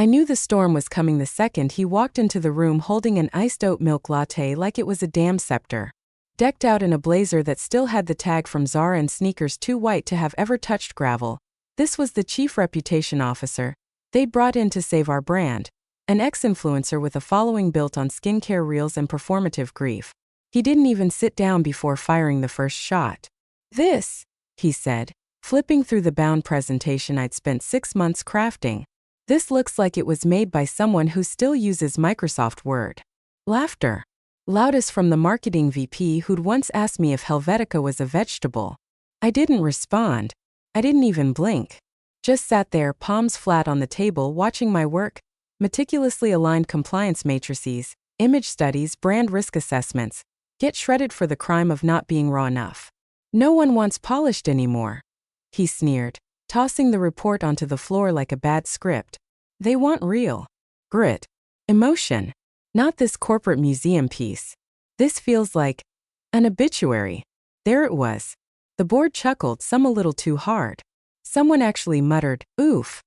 I knew the storm was coming the second he walked into the room holding an iced oat milk latte like it was a damn scepter. Decked out in a blazer that still had the tag from Zara and sneakers too white to have ever touched gravel, this was the chief reputation officer they'd brought in to save our brand, an ex-influencer with a following built on skincare reels and performative grief. He didn't even sit down before firing the first shot. "This," he said, flipping through the bound presentation I'd spent 6 months crafting. "This looks like it was made by someone who still uses Microsoft Word." Laughter. Loudest from the marketing VP who'd once asked me if Helvetica was a vegetable. I didn't respond. I didn't even blink. Just sat there, palms flat on the table, watching my work, meticulously aligned compliance matrices, image studies, brand risk assessments, get shredded for the crime of not being raw enough. "No one wants polished anymore," he sneered, tossing the report onto the floor like a bad script. "They want real grit, emotion. Not this corporate museum piece. This feels like an obituary." There it was. The board chuckled, some a little too hard. Someone actually muttered, "Oof."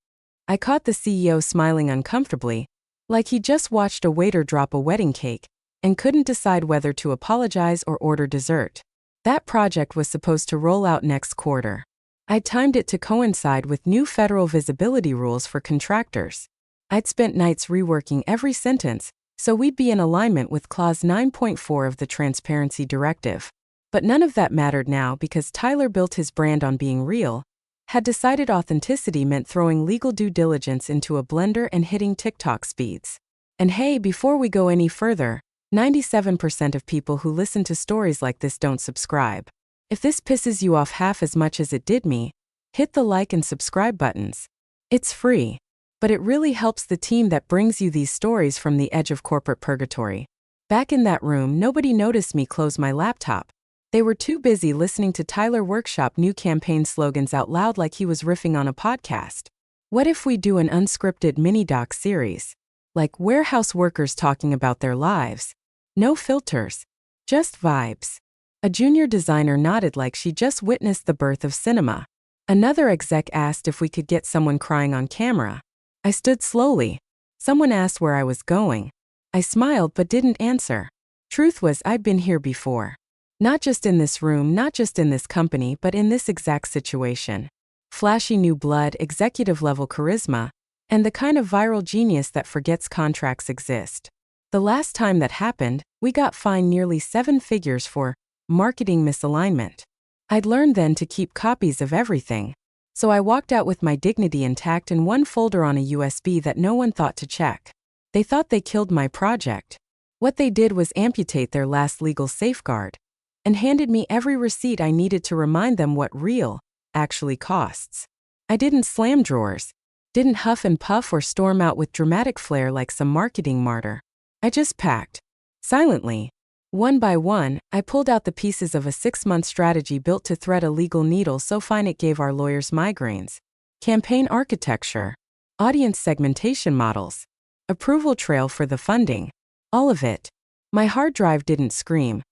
I caught the CEO smiling uncomfortably, like he just watched a waiter drop a wedding cake and couldn't decide whether to apologize or order dessert. That project was supposed to roll out next quarter. I timed it to coincide with new federal visibility rules for contractors. I'd spent nights reworking every sentence, so we'd be in alignment with Clause 9.4 of the Transparency Directive. But none of that mattered now because Tyler built his brand on being real, had decided authenticity meant throwing legal due diligence into a blender and hitting TikTok speeds. And hey, before we go any further, 97% of people who listen to stories like this don't subscribe. If this pisses you off half as much as it did me, hit the like and subscribe buttons. It's free. But it really helps the team that brings you these stories from the edge of corporate purgatory. Back in that room, nobody noticed me close my laptop. They were too busy listening to Tyler workshop new campaign slogans out loud like he was riffing on a podcast. What if we do an unscripted mini-doc series? Like warehouse workers talking about their lives. No filters. Just vibes. A junior designer nodded like she just witnessed the birth of cinema. Another exec asked if we could get someone crying on camera. I stood slowly. Someone asked where I was going. I smiled but didn't answer. Truth was, I'd been here before. Not just in this room, not just in this company, but in this exact situation. Flashy new blood, executive-level charisma, and the kind of viral genius that forgets contracts exist. The last time that happened, we got fined nearly 7 figures for marketing misalignment. I'd learned then to keep copies of everything. So I walked out with my dignity intact and one folder on a USB that no one thought to check. They thought they killed my project. What they did was amputate their last legal safeguard and handed me every receipt I needed to remind them what real actually costs. I didn't slam drawers, didn't huff and puff or storm out with dramatic flair like some marketing martyr. I just packed. Silently. One by one, I pulled out the pieces of a 6-month strategy built to thread a legal needle so fine it gave our lawyers migraines. Campaign architecture, audience segmentation models, approval trail for the funding, all of it. My hard drive didn't scream,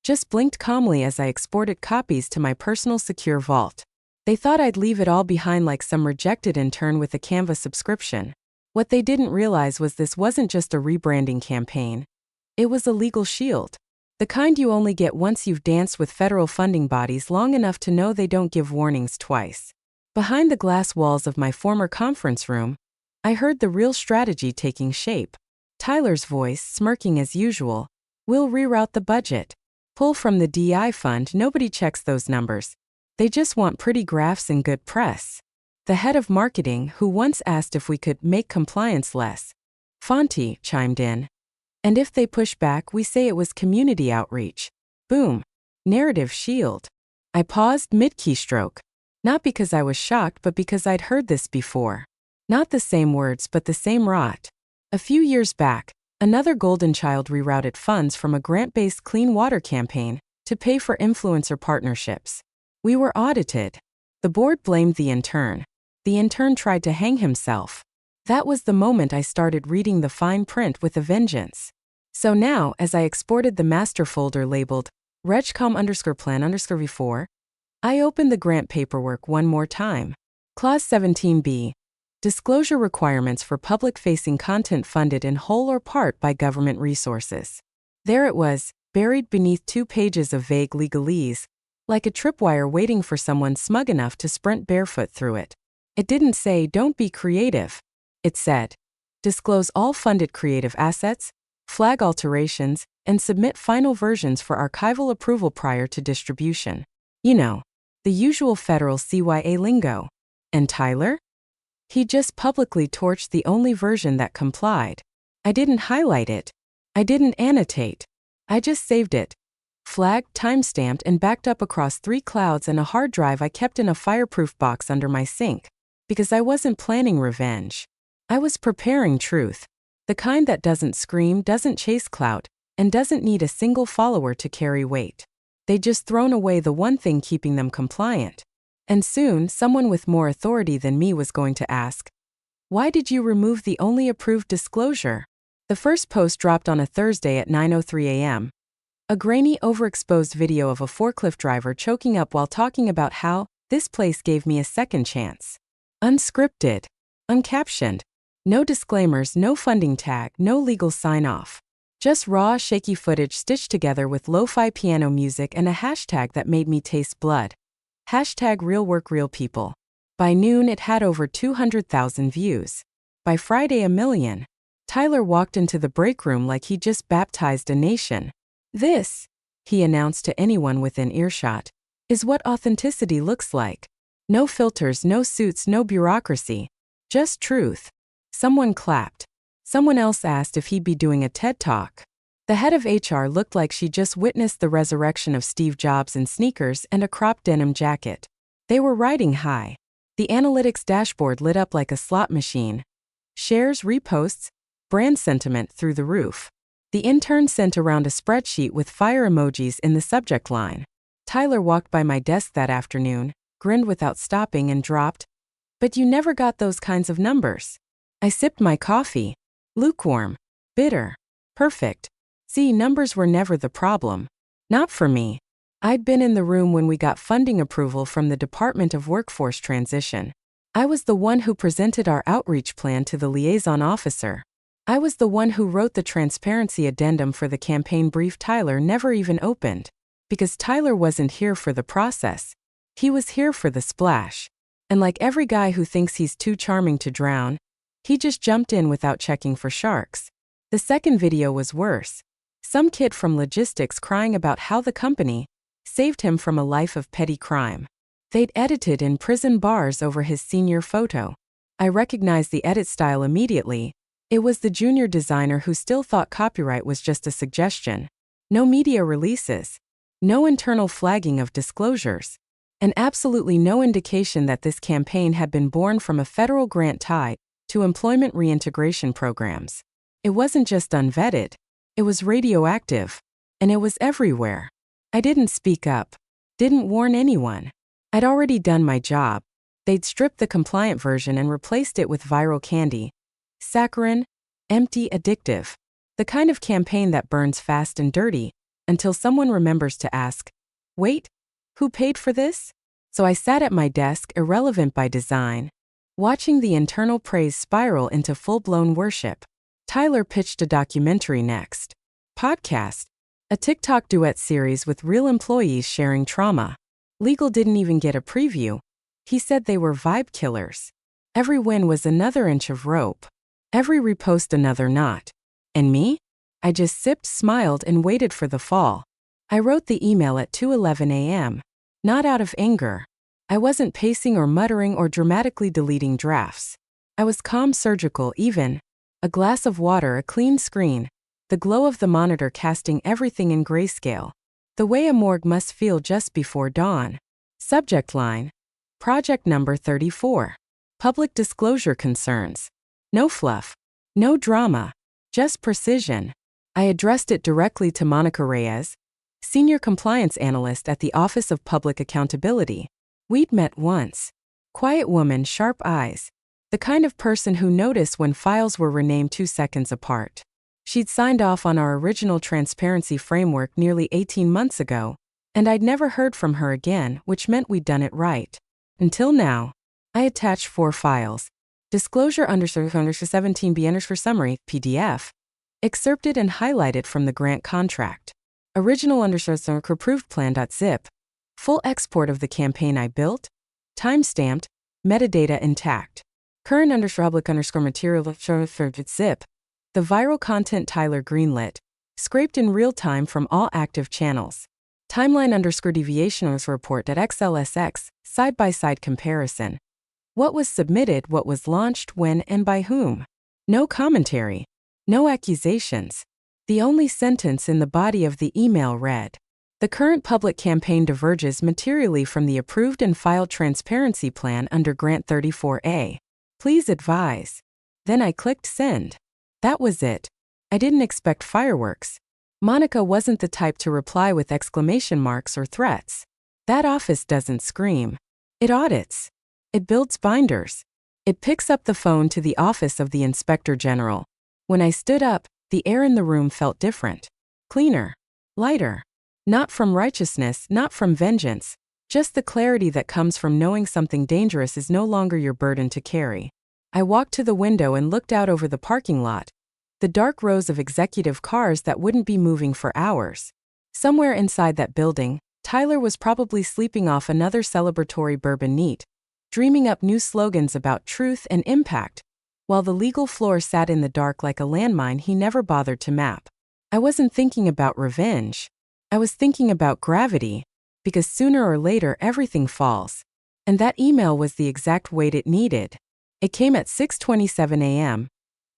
just blinked calmly as I exported copies to my personal secure vault. They thought I'd leave it all behind like some rejected intern with a Canva subscription. What they didn't realize was this wasn't just a rebranding campaign. It was a legal shield. The kind you only get once you've danced with federal funding bodies long enough to know they don't give warnings twice. Behind the glass walls of my former conference room, I heard the real strategy taking shape. Tyler's voice, smirking as usual. "We'll reroute the budget. Pull from the DI fund, nobody checks those numbers. They just want pretty graphs and good press." The head of marketing, who once asked if we could make compliance less Fonty, chimed in. "And if they push back, we say it was community outreach." Boom. Narrative shield. I paused mid-keystroke. Not because I was shocked, but because I'd heard this before. Not the same words, but the same rot. A few years back, another golden child rerouted funds from a grant-based clean water campaign to pay for influencer partnerships. We were audited. The board blamed the intern. The intern tried to hang himself. That was the moment I started reading the fine print with a vengeance. So now, as I exported the master folder labeled regcom_plan_v4, I opened the grant paperwork one more time. Clause 17b. Disclosure requirements for public-facing content funded in whole or part by government resources. There it was, buried beneath 2 pages of vague legalese, like a tripwire waiting for someone smug enough to sprint barefoot through it. It didn't say, "Don't be creative." It said, "Disclose all funded creative assets, flag alterations, and submit final versions for archival approval prior to distribution." You know, the usual federal CYA lingo. And Tyler? He just publicly torched the only version that complied. I didn't highlight it. I didn't annotate. I just saved it. Flagged, timestamped, and backed up across 3 clouds and a hard drive I kept in a fireproof box under my sink. Because I wasn't planning revenge. I was preparing truth. The kind that doesn't scream, doesn't chase clout, and doesn't need a single follower to carry weight. They'd just thrown away the one thing keeping them compliant. And soon, someone with more authority than me was going to ask, "Why did you remove the only approved disclosure?" The first post dropped on a Thursday at 9:03 a.m. A grainy, overexposed video of a forklift driver choking up while talking about how, "This place gave me a second chance." Unscripted. Uncaptioned. No disclaimers, no funding tag, no legal sign-off. Just raw, shaky footage stitched together with lo-fi piano music and a hashtag that made me taste blood. Hashtag real work real people. By noon it had over 200,000 views. By Friday 1 million. Tyler walked into the break room like he just baptized a nation. "This," he announced to anyone within earshot, "is what authenticity looks like. No filters, no suits, no bureaucracy. Just truth." Someone clapped. Someone else asked if he'd be doing a TED Talk. The head of HR looked like she just witnessed the resurrection of Steve Jobs in sneakers and a cropped denim jacket. They were riding high. The analytics dashboard lit up like a slot machine. Shares, reposts, brand sentiment through the roof. The intern sent around a spreadsheet with fire emojis in the subject line. Tyler walked by my desk that afternoon, grinned without stopping and dropped, "But you never got those kinds of numbers." I sipped my coffee. Lukewarm. Bitter. Perfect. See, numbers were never the problem. Not for me. I'd been in the room when we got funding approval from the Department of Workforce Transition. I was the one who presented our outreach plan to the liaison officer. I was the one who wrote the transparency addendum for the campaign brief Tyler never even opened. Because Tyler wasn't here for the process. He was here for the splash. And like every guy who thinks he's too charming to drown, he just jumped in without checking for sharks. The second video was worse. Some kid from logistics crying about how the company saved him from a life of petty crime. They'd edited in prison bars over his senior photo. I recognized the edit style immediately. It was the junior designer who still thought copyright was just a suggestion. No media releases. No internal flagging of disclosures. And absolutely no indication that this campaign had been born from a federal grant tied to employment reintegration programs. It wasn't just unvetted. It was radioactive. And it was everywhere. I didn't speak up. Didn't warn anyone. I'd already done my job. They'd stripped the compliant version and replaced it with viral candy. Saccharine, empty, addictive. The kind of campaign that burns fast and dirty, until someone remembers to ask, "Wait, who paid for this?" So I sat at my desk, irrelevant by design, watching the internal praise spiral into full-blown worship. Tyler pitched a documentary next. Podcast. A TikTok duet series with real employees sharing trauma. Legal didn't even get a preview. He said they were vibe killers. Every win was another inch of rope. Every repost another knot. And me? I just sipped, smiled, and waited for the fall. I wrote the email at 2:11 a.m. Not out of anger. I wasn't pacing or muttering or dramatically deleting drafts. I was calm, surgical, even. A glass of water, a clean screen. The glow of the monitor casting everything in grayscale. The way a morgue must feel just before dawn. Subject line. Project number 34. Public disclosure concerns. No fluff. No drama. Just precision. I addressed it directly to Monica Reyes, Senior Compliance Analyst at the Office of Public Accountability. We'd met once. Quiet woman, sharp eyes. The kind of person who noticed when files were renamed 2 seconds apart. She'd signed off on our original transparency framework nearly 18 months ago, and I'd never heard from her again, which meant we'd done it right. Until now. I attached 4 files. Disclosure underscore 17B underscore summary, PDF. Excerpted and highlighted from the grant contract. Original underscore approved plan.zip. Full export of the campaign I built. Timestamped. Metadata intact. Current underscore public underscore material zip. The viral content Tyler greenlit. Scraped in real time from all active channels. Timeline underscore deviation report.xlsx. Side-by-side comparison. What was submitted, what was launched, when, and by whom. No commentary. No accusations. The only sentence in the body of the email read, "The current public campaign diverges materially from the approved and filed transparency plan under Grant 34A. Please advise." Then I clicked send. That was it. I didn't expect fireworks. Monica wasn't the type to reply with exclamation marks or threats. That office doesn't scream. It audits. It builds binders. It picks up the phone to the office of the Inspector General. When I stood up, the air in the room felt different. Cleaner. Lighter. Not from righteousness, not from vengeance. Just the clarity that comes from knowing something dangerous is no longer your burden to carry. I walked to the window and looked out over the parking lot. The dark rows of executive cars that wouldn't be moving for hours. Somewhere inside that building, Tyler was probably sleeping off another celebratory bourbon neat, dreaming up new slogans about truth and impact, while the legal floor sat in the dark like a landmine he never bothered to map. I wasn't thinking about revenge. I was thinking about gravity, because sooner or later everything falls. And that email was the exact weight it needed. It came at 6:27 a.m.,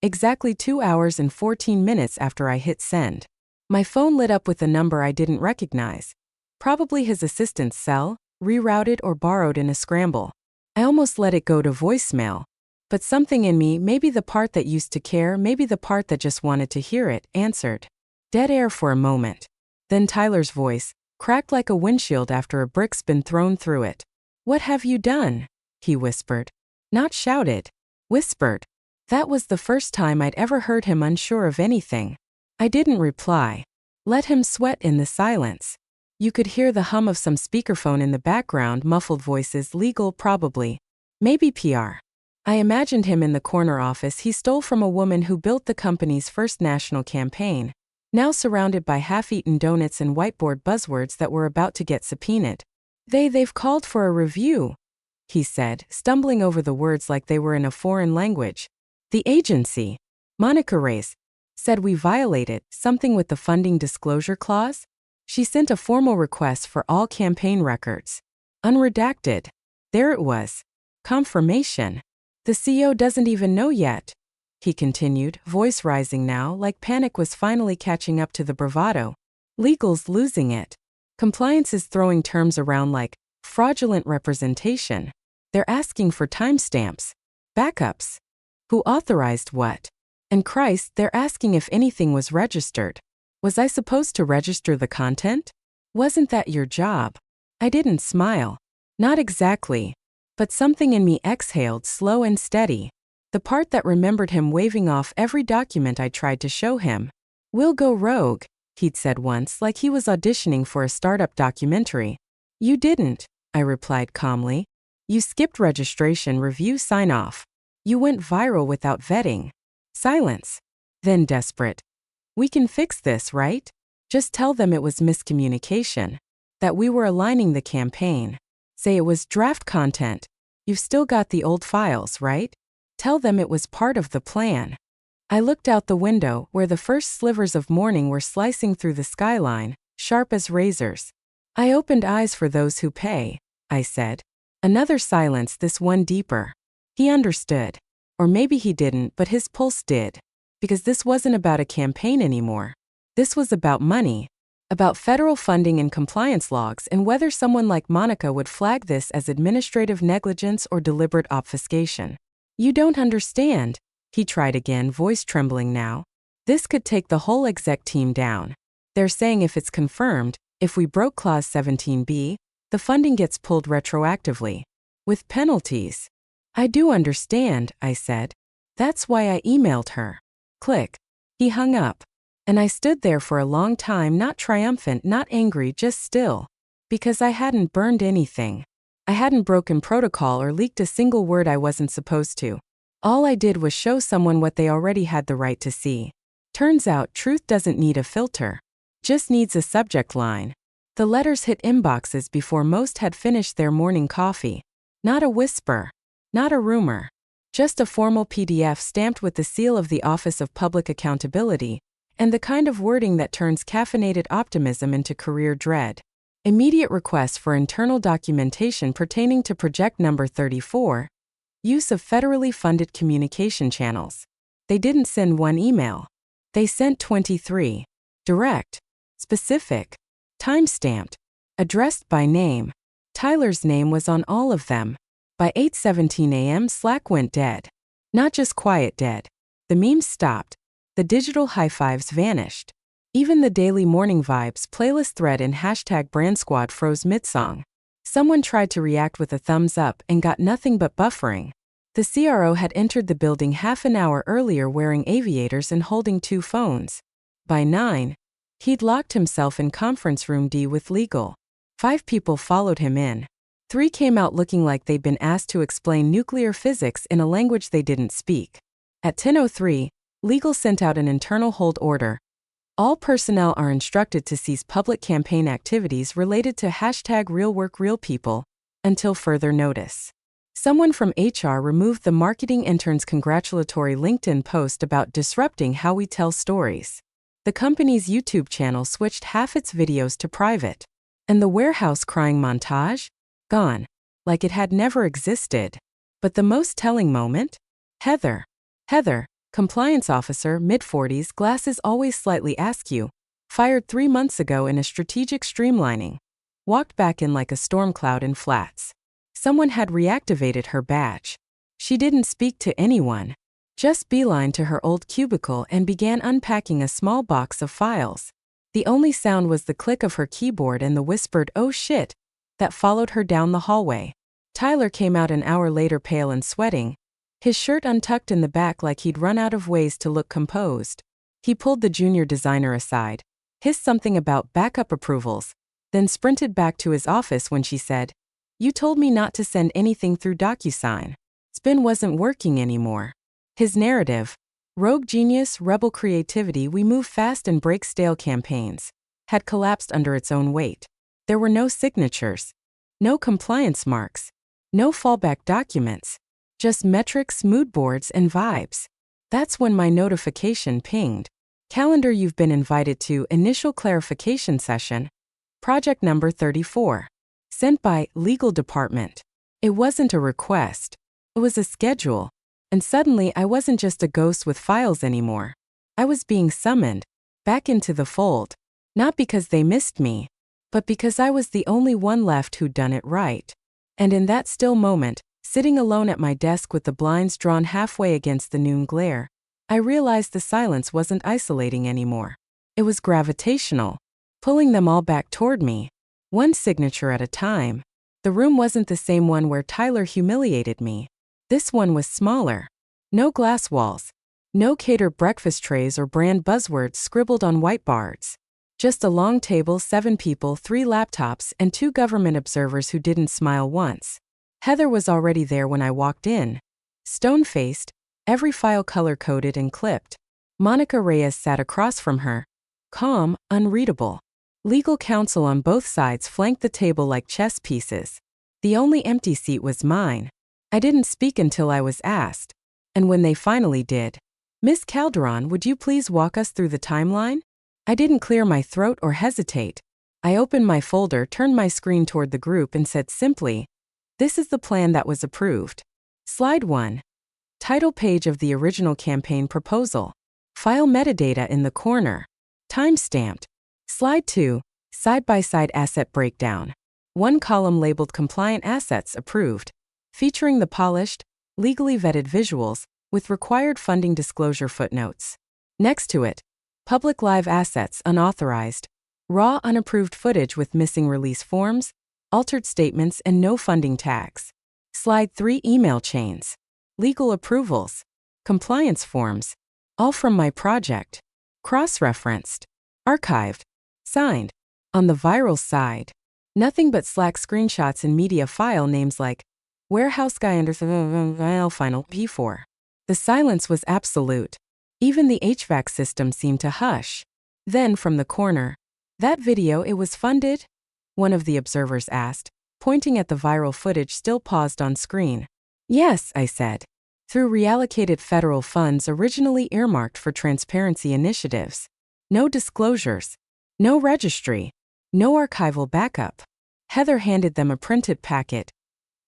exactly 2 hours and 14 minutes after I hit send. My phone lit up with a number I didn't recognize. Probably his assistant's cell, rerouted or borrowed in a scramble. I almost let it go to voicemail. But something in me, maybe the part that used to care, maybe the part that just wanted to hear it, answered. Dead air for a moment. Then Tyler's voice, cracked like a windshield after a brick's been thrown through it. "What have you done?" he whispered. Not shouted. Whispered. That was the first time I'd ever heard him unsure of anything. I didn't reply. Let him sweat in the silence. You could hear the hum of some speakerphone in the background, muffled voices, legal probably. Maybe PR. I imagined him in the corner office he stole from a woman who built the company's first national campaign, now surrounded by half-eaten donuts and whiteboard buzzwords that were about to get subpoenaed. They've called for a review, he said, stumbling over the words like they were in a foreign language. The agency, Monica Reyes, said we violated something with the funding disclosure clause. She sent a formal request for all campaign records. Unredacted. There it was. Confirmation. The CEO doesn't even know yet, he continued, voice rising now like panic was finally catching up to the bravado. Legal's losing it. Compliance is throwing terms around like fraudulent representation. They're asking for timestamps. Backups. Who authorized what? And Christ, they're asking if anything was registered. Was I supposed to register the content? Wasn't that your job? I didn't smile. Not exactly. But something in me exhaled slow and steady. The part that remembered him waving off every document I tried to show him. We'll go rogue, he'd said once like he was auditioning for a startup documentary. You didn't, I replied calmly. You skipped registration, review, sign-off. You went viral without vetting. Silence. Then desperate. We can fix this, right? Just tell them it was miscommunication. That we were aligning the campaign. Say it was draft content. You've still got the old files, right? Tell them it was part of the plan. I looked out the window where the first slivers of morning were slicing through the skyline, sharp as razors. I opened eyes for those who pay, I said. Another silence, this one deeper. He understood. Or maybe he didn't, but his pulse did. Because this wasn't about a campaign anymore. This was about money. About federal funding and compliance logs and whether someone like Monica would flag this as administrative negligence or deliberate obfuscation. You don't understand, he tried again, voice trembling now. This could take the whole exec team down. They're saying if it's confirmed, if we broke Clause 17B, the funding gets pulled retroactively. With penalties. I do understand, I said. That's why I emailed her. Click. He hung up. And I stood there for a long time, not triumphant, not angry, just still. Because I hadn't burned anything. I hadn't broken protocol or leaked a single word I wasn't supposed to. All I did was show someone what they already had the right to see. Turns out truth doesn't need a filter. Just needs a subject line. The letters hit inboxes before most had finished their morning coffee. Not a whisper. Not a rumor. Just a formal PDF stamped with the seal of the Office of Public Accountability, and the kind of wording that turns caffeinated optimism into career dread. Immediate request for internal documentation pertaining to Project Number 34. Use of federally funded communication channels. They didn't send one email. They sent 23. Direct. Specific. Time-stamped. Addressed by name. Tyler's name was on all of them. By 8:17 a.m. Slack went dead. Not just quiet dead. The memes stopped. The digital high-fives vanished. Even the daily morning vibes playlist thread in #BrandSquad froze mid-song. Someone tried to react with a thumbs up and got nothing but buffering. The CRO had entered the building half an hour earlier wearing aviators and holding 2 phones. By 9, he'd locked himself in conference room D with legal. 5 people followed him in. 3 came out looking like they'd been asked to explain nuclear physics in a language they didn't speak. At 10:03, legal sent out an internal hold order. All personnel are instructed to cease public campaign activities related to #RealWorkRealPeople until further notice. Someone from HR removed the marketing intern's congratulatory LinkedIn post about disrupting how we tell stories. The company's YouTube channel switched half its videos to private. And the warehouse crying montage? Gone. Like it had never existed. But the most telling moment? Heather, compliance officer, mid-40s, glasses always slightly askew, fired 3 months ago in a strategic streamlining. Walked back in like a storm cloud in flats. Someone had reactivated her badge. She didn't speak to anyone. Just beeline to her old cubicle and began unpacking a small box of files. The only sound was the click of her keyboard and the whispered, "Oh shit," that followed her down the hallway. Tyler came out an hour later pale and sweating, his shirt untucked in the back like he'd run out of ways to look composed. He pulled the junior designer aside, hissed something about backup approvals, then sprinted back to his office when she said, "You told me not to send anything through DocuSign." Spin wasn't working anymore. His narrative, rogue genius, rebel creativity, we move fast and break stale campaigns, had collapsed under its own weight. There were no signatures, no compliance marks, no fallback documents, just metrics, mood boards, and vibes. That's when my notification pinged. Calendar, you've been invited to initial clarification session. Project number 34. Sent by legal department. It wasn't a request. It was a schedule. And suddenly I wasn't just a ghost with files anymore. I was being summoned back into the fold. Not because they missed me, but because I was the only one left who'd done it right. And in that still moment, sitting alone at my desk with the blinds drawn halfway against the noon glare, I realized the silence wasn't isolating anymore. It was gravitational, pulling them all back toward me, one signature at a time. The room wasn't the same one where Tyler humiliated me. This one was smaller. No glass walls, no catered breakfast trays or brand buzzwords scribbled on whiteboards. Just a long table, 7 people, 3 laptops, and 2 government observers who didn't smile once. Heather was already there when I walked in. Stone-faced, every file color-coded and clipped. Monica Reyes sat across from her. Calm, unreadable. Legal counsel on both sides flanked the table like chess pieces. The only empty seat was mine. I didn't speak until I was asked. And when they finally did, "Miss Calderon, would you please walk us through the timeline?" I didn't clear my throat or hesitate. I opened my folder, turned my screen toward the group and said simply, "This is the plan that was approved." Slide 1. Title page of the original campaign proposal. File metadata in the corner. Time-stamped. Slide 2. Side-by-side asset breakdown. 1 column labeled Compliant Assets Approved, featuring the polished, legally vetted visuals, with required funding disclosure footnotes. Next to it, Public Live Assets Unauthorized, raw unapproved footage with missing release forms, altered statements, and no funding tags. Slide 3. Email chains. Legal approvals. Compliance forms. All from my project. Cross-referenced. Archived. Signed. On the viral side, nothing but Slack screenshots and media file names like Warehouse Guy under final P4. The silence was absolute. Even the HVAC system seemed to hush. Then from the corner, "That video, it was funded?" one of the observers asked, pointing at the viral footage still paused on screen. "Yes," I said. "Through reallocated federal funds originally earmarked for transparency initiatives. No disclosures. No registry. No archival backup." Heather handed them a printed packet.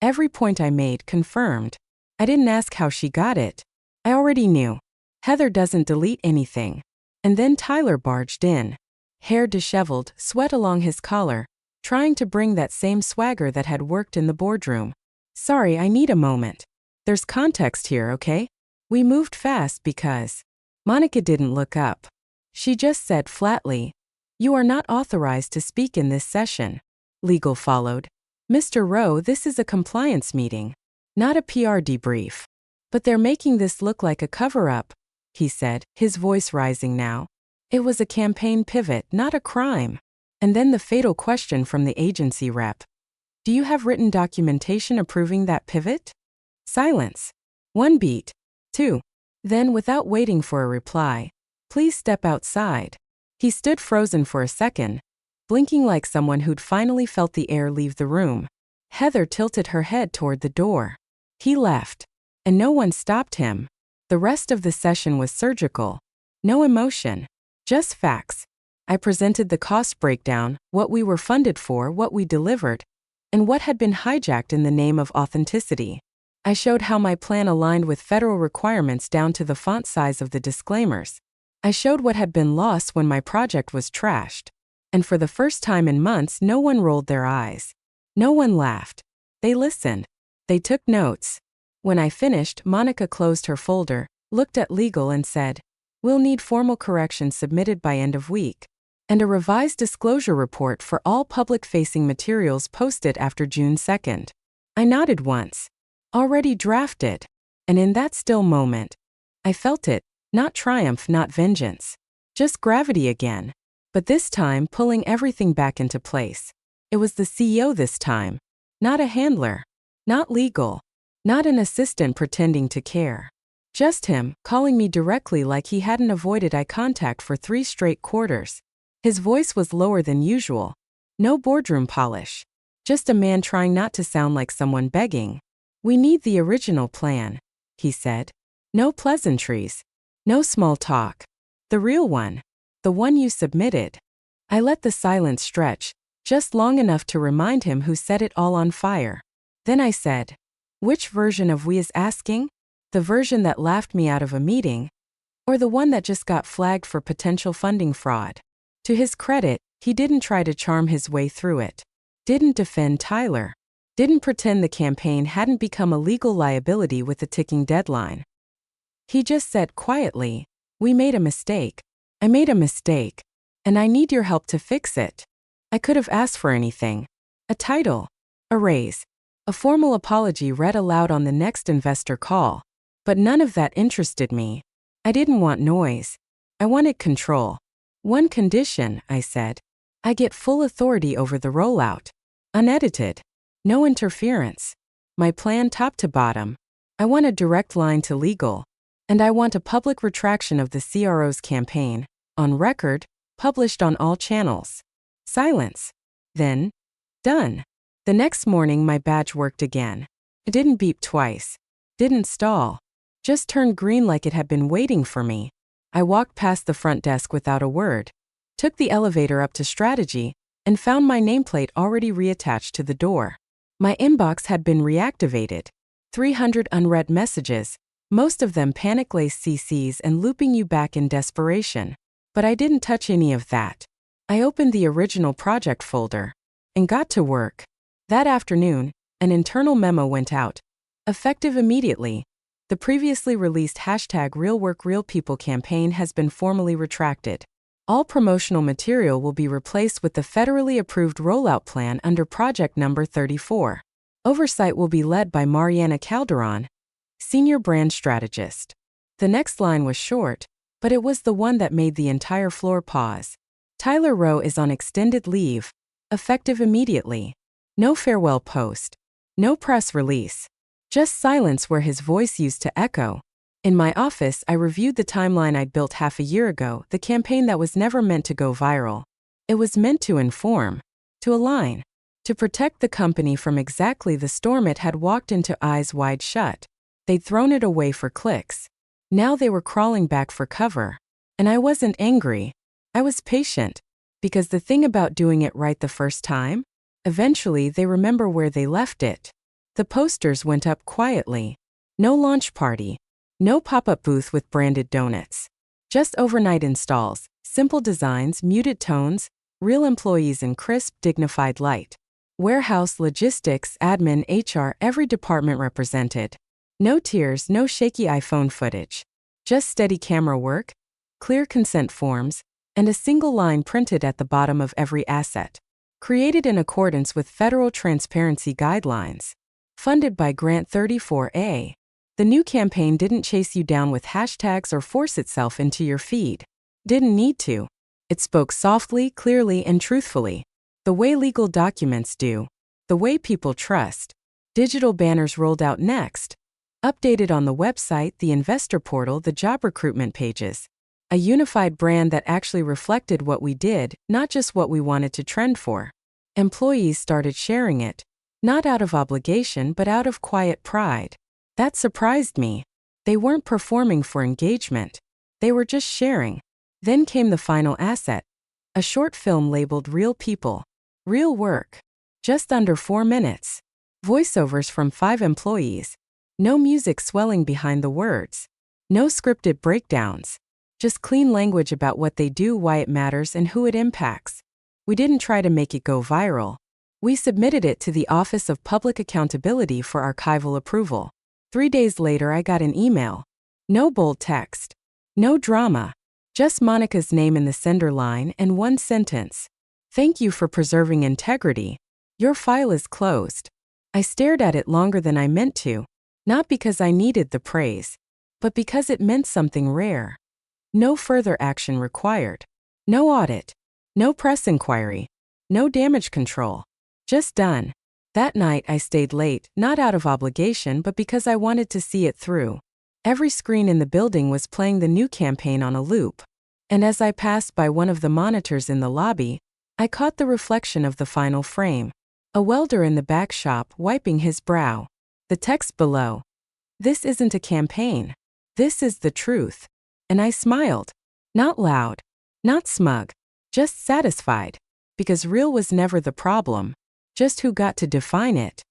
Every point I made confirmed. I didn't ask how she got it. I already knew. Heather doesn't delete anything. And then Tyler barged in. Hair disheveled, sweat along his collar, trying to bring that same swagger that had worked in the boardroom. "Sorry, I need a moment. There's context here, okay? We moved fast because..." Monica didn't look up. She just said flatly, "You are not authorized to speak in this session." Legal followed. "Mr. Rowe, this is a compliance meeting, not a PR debrief. But they're making this look like a cover-up," he said, his voice rising now. "It was a campaign pivot, not a crime." And then the fatal question from the agency rep. "Do you have written documentation approving that pivot?" Silence. 1 beat. 2. Then, without waiting for a reply, "Please step outside." He stood frozen for a second, blinking like someone who'd finally felt the air leave the room. Heather tilted her head toward the door. He left. And no one stopped him. The rest of the session was surgical. No emotion. Just facts. I presented the cost breakdown, what we were funded for, what we delivered, and what had been hijacked in the name of authenticity. I showed how my plan aligned with federal requirements down to the font size of the disclaimers. I showed what had been lost when my project was trashed. And for the first time in months, no one rolled their eyes. No one laughed. They listened. They took notes. When I finished, Monica closed her folder, looked at legal and said, "We'll need formal corrections submitted by end of week. And a revised disclosure report for all public-facing materials posted after June 2nd. I nodded once. Already drafted. And in that still moment, I felt it, not triumph, not vengeance. Just gravity again. But this time pulling everything back into place. It was the CEO this time. Not a handler. Not legal. Not an assistant pretending to care. Just him, calling me directly like he hadn't avoided eye contact for 3 straight quarters. His voice was lower than usual. No boardroom polish. Just a man trying not to sound like someone begging. "We need the original plan," he said. "No pleasantries. No small talk. The real one. The one you submitted." I let the silence stretch, just long enough to remind him who set it all on fire. Then I said, "Which version of we is asking? The version that laughed me out of a meeting? Or the one that just got flagged for potential funding fraud?" To his credit, he didn't try to charm his way through it. Didn't defend Tyler. Didn't pretend the campaign hadn't become a legal liability with a ticking deadline. He just said quietly, "We made a mistake. I made a mistake. And I need your help to fix it." I could have asked for anything. A title. A raise. A formal apology read aloud on the next investor call. But none of that interested me. I didn't want noise. I wanted control. "One condition," I said. "I get full authority over the rollout. Unedited. No interference. My plan top to bottom. I want a direct line to legal. And I want a public retraction of the CRO's campaign, on record, published on all channels." Silence. Then, done. The next morning my badge worked again. It didn't beep twice. Didn't stall. Just turned green like it had been waiting for me. I walked past the front desk without a word, took the elevator up to strategy, and found my nameplate already reattached to the door. My inbox had been reactivated. 300 unread messages, most of them panic-laced CCs and looping you back in desperation. But I didn't touch any of that. I opened the original project folder and got to work. That afternoon, an internal memo went out. Effective immediately. The previously released #RealWorkRealPeople campaign has been formally retracted. All promotional material will be replaced with the federally approved rollout plan under project number 34. Oversight will be led by Mariana Calderon, Senior Brand Strategist. The next line was short, but it was the one that made the entire floor pause. Tyler Rowe is on extended leave. Effective immediately. No farewell post. No press release. Just silence where his voice used to echo. In my office, I reviewed the timeline I'd built half a year ago, the campaign that was never meant to go viral. It was meant to inform, to align, to protect the company from exactly the storm it had walked into eyes wide shut. They'd thrown it away for clicks. Now they were crawling back for cover. And I wasn't angry. I was patient. Because the thing about doing it right the first time? Eventually they remember where they left it. The posters went up quietly. No launch party. No pop-up booth with branded donuts. Just overnight installs, simple designs, muted tones, real employees in crisp, dignified light. Warehouse, logistics, admin, HR, every department represented. No tears, no shaky iPhone footage. Just steady camera work, clear consent forms, and a single line printed at the bottom of every asset. Created in accordance with federal transparency guidelines. Funded by Grant 34A. The new campaign didn't chase you down with hashtags or force itself into your feed. Didn't need to. It spoke softly, clearly, and truthfully. The way legal documents do. The way people trust. Digital banners rolled out next. Updated on the website, the investor portal, the job recruitment pages. A unified brand that actually reflected what we did, not just what we wanted to trend for. Employees started sharing it. Not out of obligation, but out of quiet pride. That surprised me. They weren't performing for engagement. They were just sharing. Then came the final asset. A short film labeled Real People. Real work. Just under 4 minutes. Voiceovers from 5 employees. No music swelling behind the words. No scripted breakdowns. Just clean language about what they do, why it matters, and who it impacts. We didn't try to make it go viral. We submitted it to the Office of Public Accountability for archival approval. 3 days later I got an email. No bold text. No drama. Just Monica's name in the sender line and one sentence. Thank you for preserving integrity. Your file is closed. I stared at it longer than I meant to. Not because I needed the praise, but because it meant something rare. No further action required. No audit. No press inquiry. No damage control. Just done. That night I stayed late, not out of obligation but because I wanted to see it through. Every screen in the building was playing the new campaign on a loop. And as I passed by one of the monitors in the lobby, I caught the reflection of the final frame. A welder in the back shop wiping his brow. The text below. This isn't a campaign. This is the truth. And I smiled. Not loud. Not smug. Just satisfied. Because real was never the problem. Just who got to define it.